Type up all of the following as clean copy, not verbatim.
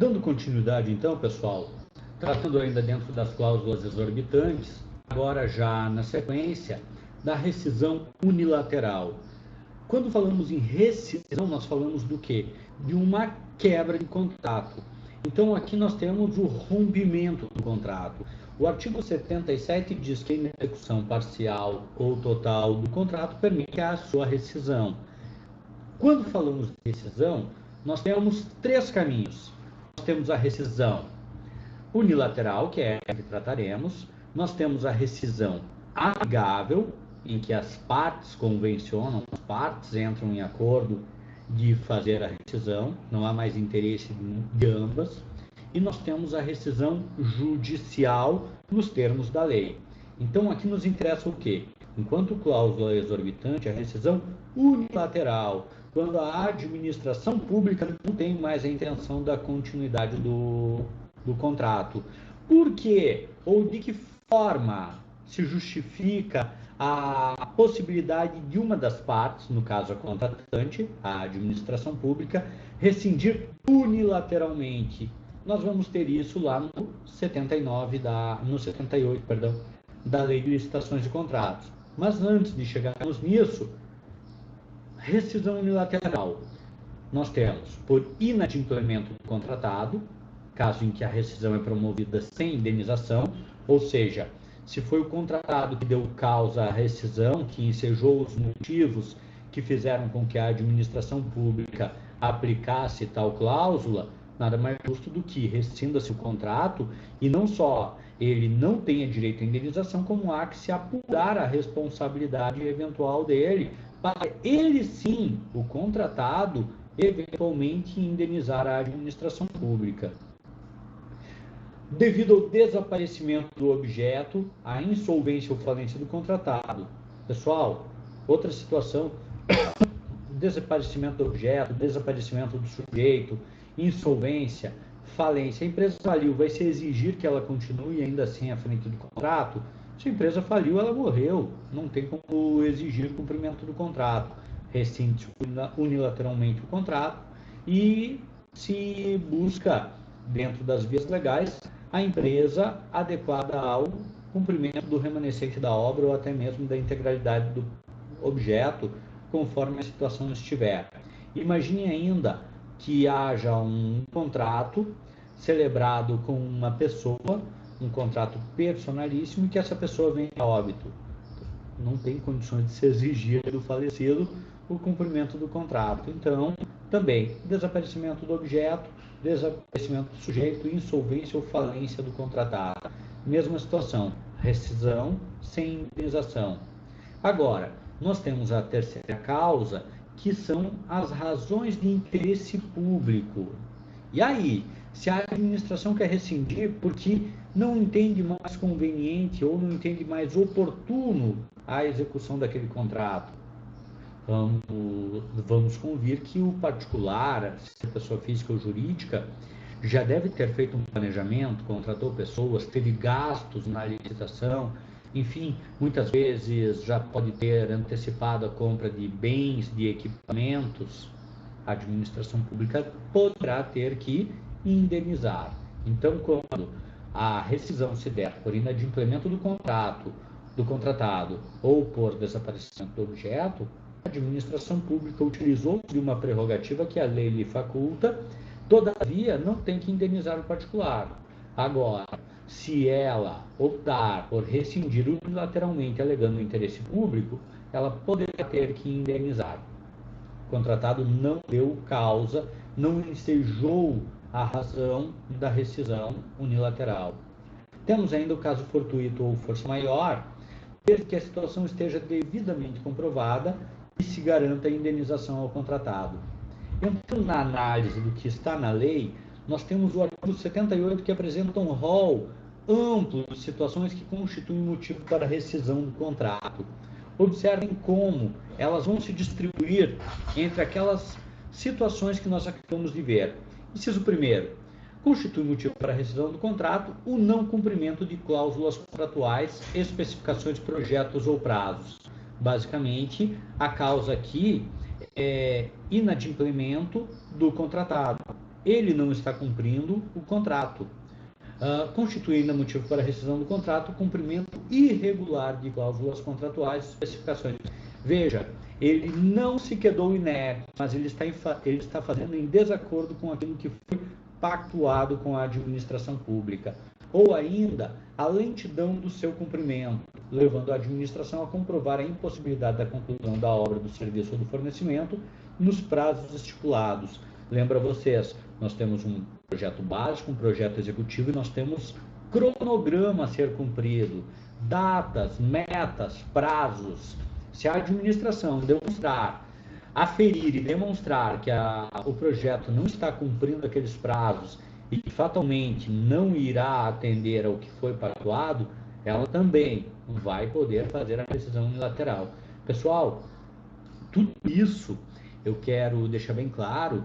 Dando continuidade então, pessoal, tratando ainda dentro das cláusulas exorbitantes, agora já na sequência da rescisão unilateral. Quando falamos em rescisão, nós falamos do quê? De uma quebra de contrato. Então aqui nós temos o rompimento do contrato. O artigo 77 diz que a execução parcial ou total do contrato permite a sua rescisão. Quando falamos de rescisão, nós temos três caminhos. Nós temos a rescisão unilateral, que é a que trataremos. Nós temos a rescisão amigável, em que as partes convencionam, as partes entram em acordo de fazer a rescisão, não há mais interesse de ambas. E nós temos a rescisão judicial nos termos da lei. Então aqui nos interessa o quê? Enquanto cláusula exorbitante, a rescisão unilateral, quando a administração pública não tem mais a intenção da continuidade do contrato. Por quê? Ou de que forma se justifica a possibilidade de uma das partes, no caso a contratante, a administração pública, rescindir unilateralmente? Nós vamos ter isso lá no 78, da Lei de Licitações de Contratos. Mas antes de chegarmos nisso, rescisão unilateral. Nós temos por inadimplemento do contratado, caso em que a rescisão é promovida sem indenização, ou seja, se foi o contratado que deu causa à rescisão, que ensejou os motivos que fizeram com que a administração pública aplicasse tal cláusula, nada mais justo do que rescinda-se o contrato e não só ele não tenha direito à indenização, como há que se apurar a responsabilidade eventual dele, para ele sim, o contratado, eventualmente indenizar a administração pública. Devido ao desaparecimento do objeto, a insolvência ou falência do contratado. Pessoal, outra situação, desaparecimento do objeto, desaparecimento do sujeito, insolvência, falência. A empresa faliu, vai se exigir que ela continue ainda assim à frente do contrato? Se a empresa faliu, ela morreu, não tem como exigir cumprimento do contrato. Rescinde unilateralmente o contrato e se busca, dentro das vias legais, a empresa adequada ao cumprimento do remanescente da obra ou até mesmo da integralidade do objeto, conforme a situação estiver. Imagine ainda que haja um contrato celebrado com uma pessoa, um contrato personalíssimo, e que essa pessoa venha a óbito. Não tem condições de se exigir do falecido o cumprimento do contrato. Então, também, desaparecimento do objeto, desaparecimento do sujeito, insolvência ou falência do contratado. Mesma situação, rescisão sem indenização. Agora, nós temos a terceira causa, que são as razões de interesse público. E aí, se a administração quer rescindir porque não entende mais conveniente ou não entende mais oportuno a execução daquele contrato, vamos convir que o particular, se é pessoa física ou jurídica, já deve ter feito um planejamento, contratou pessoas, teve gastos na licitação, enfim, muitas vezes já pode ter antecipado a compra de bens, de equipamentos. A administração pública poderá ter que indenizar. Então, quando a rescisão se der por inadimplemento do contratado ou por desaparecimento do objeto, a administração pública utilizou de uma prerrogativa que a lei lhe faculta, todavia não tem que indenizar o particular. Agora, se ela optar por rescindir unilateralmente alegando interesse público, ela poderá ter que indenizar. O contratado não deu causa, não ensejou a razão da rescisão unilateral. Temos ainda o caso fortuito ou força maior, desde que a situação esteja devidamente comprovada e se garanta a indenização ao contratado. Entrando na análise do que está na lei, nós temos o artigo 78 que apresenta um rol amplo de situações que constituem motivo para a rescisão do contrato. Observem como elas vão se distribuir entre aquelas situações que nós acabamos de ver. Inciso primeiro, constitui motivo para a rescisão do contrato o não cumprimento de cláusulas contratuais, especificações de projetos ou prazos. Basicamente, a causa aqui é inadimplemento do contratado. ele não está cumprindo o contrato, constitui ainda motivo para a rescisão do contrato o cumprimento irregular de cláusulas contratuais e especificações. Veja, ele não se quedou inerte, mas ele está fazendo em desacordo com aquilo que foi pactuado com a administração pública, ou ainda a lentidão do seu cumprimento, levando a administração a comprovar a impossibilidade da conclusão da obra, do serviço ou do fornecimento nos prazos estipulados. Lembra vocês, nós temos um projeto básico, um projeto executivo e nós temos cronograma a ser cumprido, datas, metas, prazos. Se a administração demonstrar, aferir e demonstrar que o projeto não está cumprindo aqueles prazos e que fatalmente não irá atender ao que foi pactuado, ela também vai poder fazer a rescisão unilateral. Pessoal, tudo isso eu quero deixar bem claro,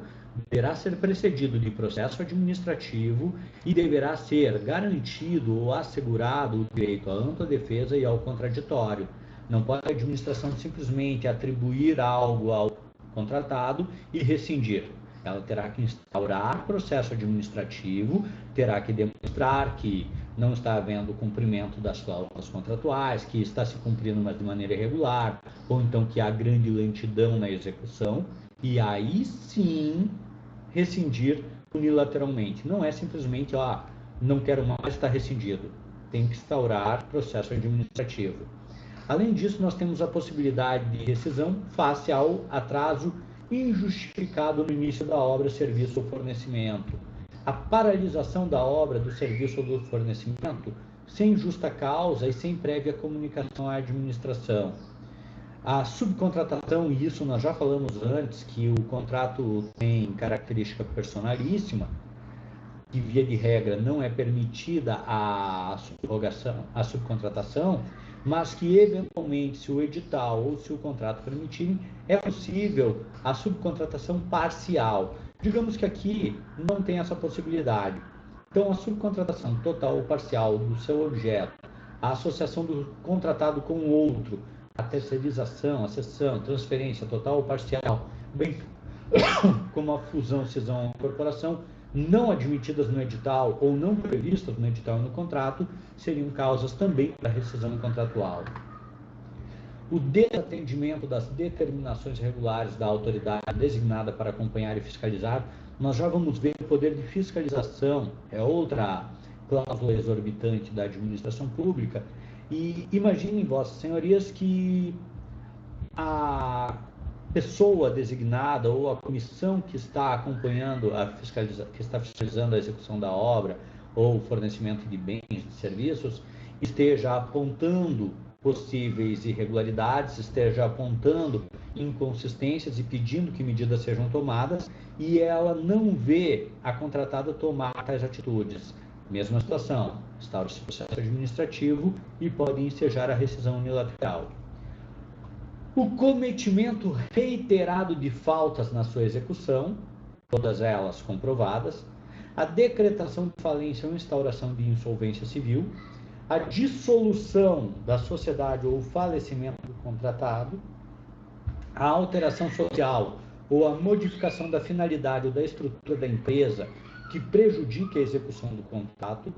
deverá ser precedido de processo administrativo e deverá ser garantido ou assegurado o direito à ampla defesa e ao contraditório. Não pode a administração simplesmente atribuir algo ao contratado e rescindir. Ela terá que instaurar processo administrativo, terá que demonstrar que não está havendo cumprimento das cláusulas contratuais, que está se cumprindo, mas de maneira irregular, ou então que há grande lentidão na execução, e aí sim rescindir unilateralmente. Não é simplesmente, não quero mais, está rescindido. Tem que instaurar processo administrativo. Além disso, nós temos a possibilidade de rescisão face ao atraso injustificado no início da obra, serviço ou fornecimento. A paralisação da obra, do serviço ou do fornecimento sem justa causa e sem prévia comunicação à administração. A subcontratação, e isso nós já falamos antes, que o contrato tem característica personalíssima, que via de regra não é permitida a subcontratação, mas que eventualmente, se o edital ou se o contrato permitirem, é possível a subcontratação parcial. Digamos que aqui não tem essa possibilidade. Então, a subcontratação total ou parcial do seu objeto, a associação do contratado com o outro, a terceirização, a cessão, transferência total ou parcial, bem como a fusão, cisão ou incorporação, não admitidas no edital ou não previstas no edital e no contrato, seriam causas também para rescisão contratual. O desatendimento das determinações regulares da autoridade designada para acompanhar e fiscalizar, nós já vamos ver o poder de fiscalização, é outra cláusula exorbitante da administração pública, e imaginem, vossas senhorias, que a pessoa designada ou a comissão que está acompanhando, que está fiscalizando a execução da obra ou o fornecimento de bens e serviços, esteja apontando possíveis irregularidades, esteja apontando inconsistências e pedindo que medidas sejam tomadas, e ela não vê a contratada tomar tais atitudes. Mesma situação, instaura-se processo administrativo e pode ensejar a rescisão unilateral. O cometimento reiterado de faltas na sua execução, todas elas comprovadas, a decretação de falência ou instauração de insolvência civil, a dissolução da sociedade ou o falecimento do contratado, a alteração social ou a modificação da finalidade ou da estrutura da empresa que prejudique a execução do contrato,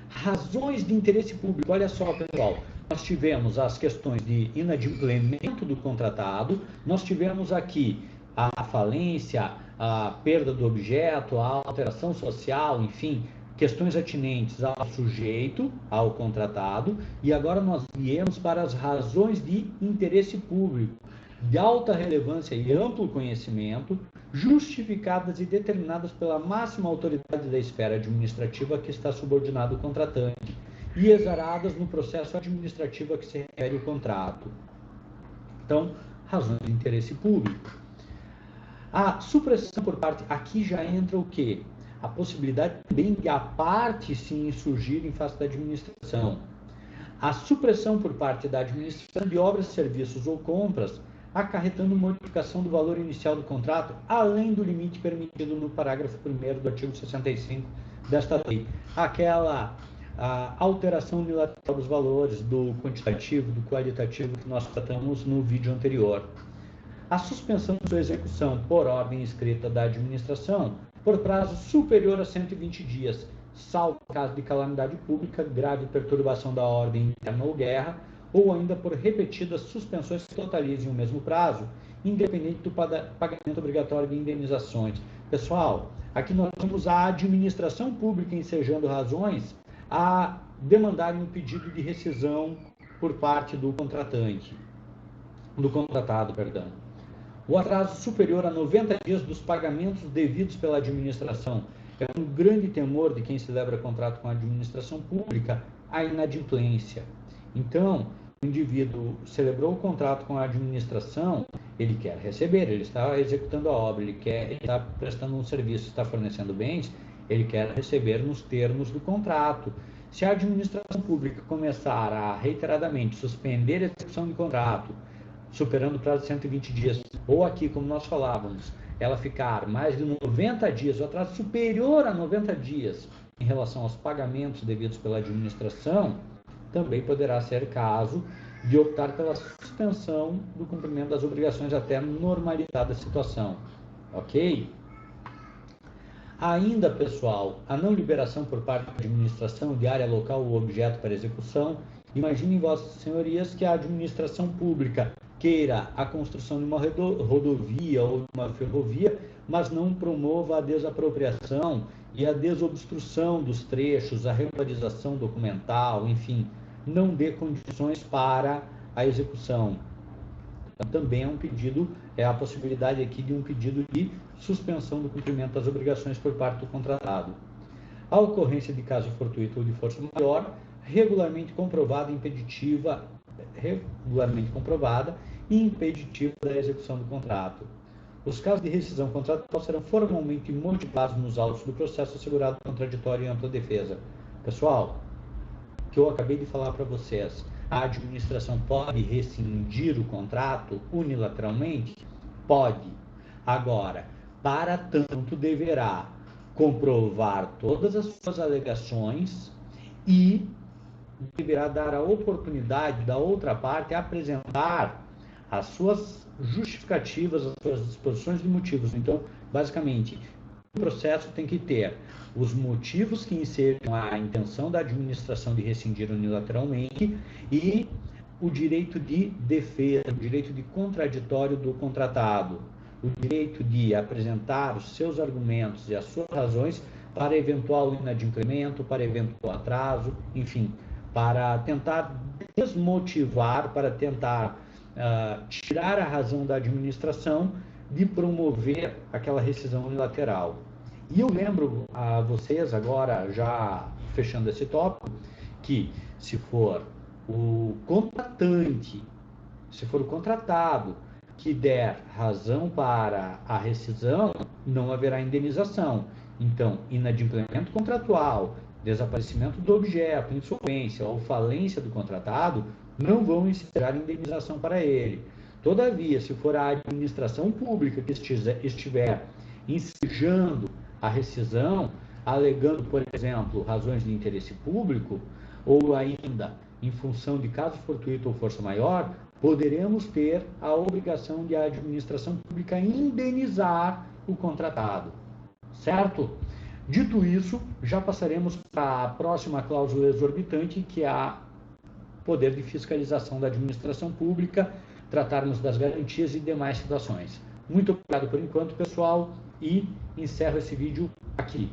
razões de interesse público. Olha só, pessoal, nós tivemos as questões de inadimplemento do contratado, nós tivemos aqui a falência, a perda do objeto, a alteração social, enfim, questões atinentes ao sujeito, ao contratado, e agora nós viemos para as razões de interesse público, de alta relevância e amplo conhecimento, justificadas e determinadas pela máxima autoridade da esfera administrativa que está subordinado ao contratante, e exaradas no processo administrativo a que se refere o contrato. Então, razões de interesse público. A supressão por parte, aqui já entra o quê? A possibilidade também de a parte se insurgir em face da administração. A supressão por parte da administração de obras, serviços ou compras, acarretando modificação do valor inicial do contrato, além do limite permitido no parágrafo 1º do artigo 65 desta lei. Aquela alteração unilateral dos valores, do quantitativo, do qualitativo, que nós tratamos no vídeo anterior. A suspensão de sua execução por ordem escrita da administração por prazo superior a 120 dias, salvo caso de calamidade pública, grave perturbação da ordem interna ou guerra, ou ainda por repetidas suspensões que totalizem o mesmo prazo, independente do pagamento obrigatório de indenizações. Pessoal, aqui nós temos a administração pública ensejando razões a demandarem um pedido de rescisão por parte do contratado. O atraso superior a 90 dias dos pagamentos devidos pela administração é um grande temor de quem celebra contrato com a administração pública, a inadimplência. Então, o indivíduo celebrou o contrato com a administração, ele quer receber, ele está executando a obra, ele está prestando um serviço, está fornecendo bens, ele quer receber nos termos do contrato. Se a administração pública começar a reiteradamente suspender a execução de contrato, superando o prazo de 120 dias, ou aqui, como nós falávamos, ela ficar mais de 90 dias, o atraso superior a 90 dias em relação aos pagamentos devidos pela administração, também poderá ser caso de optar pela suspensão do cumprimento das obrigações até normalizada a situação. Ok? Ainda, pessoal, a não liberação por parte da administração de área local ou objeto para execução. Imaginem, vossas senhorias, que a administração pública queira a construção de uma rodovia ou de uma ferrovia, mas não promova a desapropriação e a desobstrução dos trechos, a regularização documental, enfim, não dê condições para a execução. Então, também é um pedido, é a possibilidade aqui de um pedido de suspensão do cumprimento das obrigações por parte do contratado. A ocorrência de caso fortuito ou de força maior, regularmente comprovada e impeditiva da execução do contrato. Os casos de rescisão contratual serão formalmente motivados nos autos do processo assegurado contraditório e ampla defesa. Pessoal, o que eu acabei de falar para vocês, a administração pode rescindir o contrato unilateralmente? Pode. Agora, para tanto, deverá comprovar todas as suas alegações e deverá dar a oportunidade da outra parte apresentar as suas justificativas, as suas disposições de motivos. Então, basicamente, o processo tem que ter os motivos que ensejam a intenção da administração de rescindir unilateralmente e o direito de defesa, o direito de contraditório do contratado, o direito de apresentar os seus argumentos e as suas razões para eventual inadimplemento, para eventual atraso, enfim, para tentar desmotivar, para tentar tirar a razão da administração de promover aquela rescisão unilateral. E eu lembro a vocês, agora já fechando esse tópico, que se for o contratante, se for o contratado que der razão para a rescisão, não haverá indenização. Então, inadimplemento contratual, desaparecimento do objeto, insolvência ou falência do contratado não vão ensejar indenização para ele. Todavia, se for a administração pública que estiver ensejando a rescisão, alegando, por exemplo, razões de interesse público, ou ainda em função de caso fortuito ou força maior, poderemos ter a obrigação de a administração pública indenizar o contratado. Certo? Dito isso, já passaremos para a próxima cláusula exorbitante, que é a poder de fiscalização da administração pública, tratarmos das garantias e demais situações. Muito obrigado por enquanto, pessoal, e encerro esse vídeo aqui.